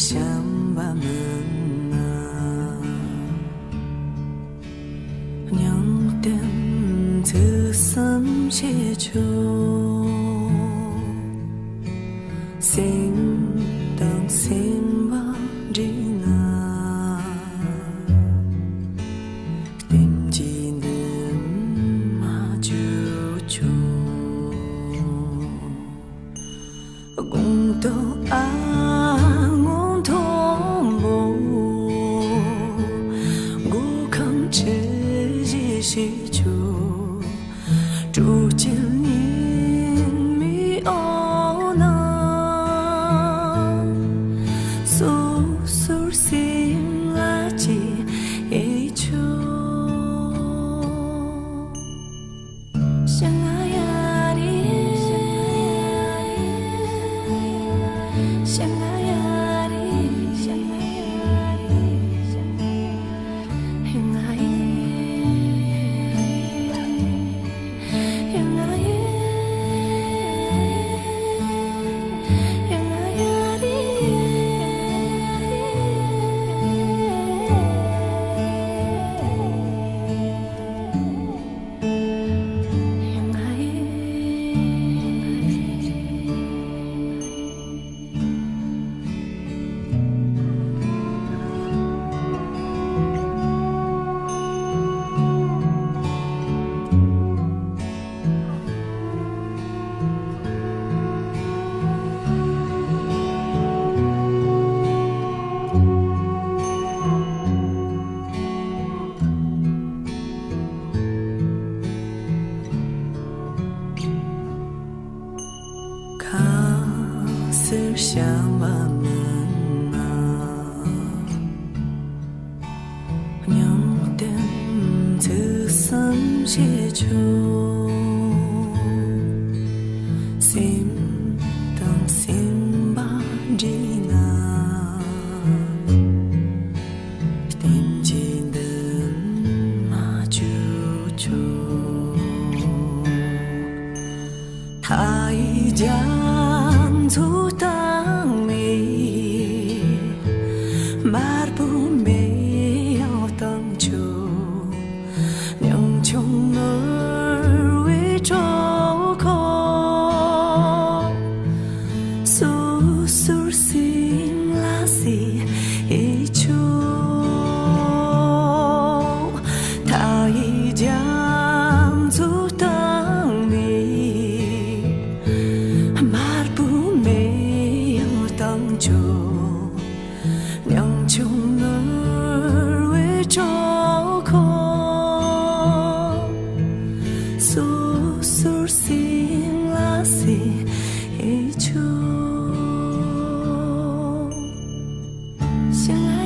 想把门啊，娘点自心切求，心当心吧的那，定记的马就求，共都啊。喜求住进你mi ô na su sur sim la chi e chu相爱呀的相爱呀的相爱呀的相爱想把门啊，娘点自心切求，心当心吧的那，定记的马就求，他一家出大。Marbu me ao tăng chu nhung chung ở với chỗ khó su sur xin la si e chu ta y jam zu tang mi Marbu me ao tăng chu chung ở với chỗ khó su sur xin la si e chu相爱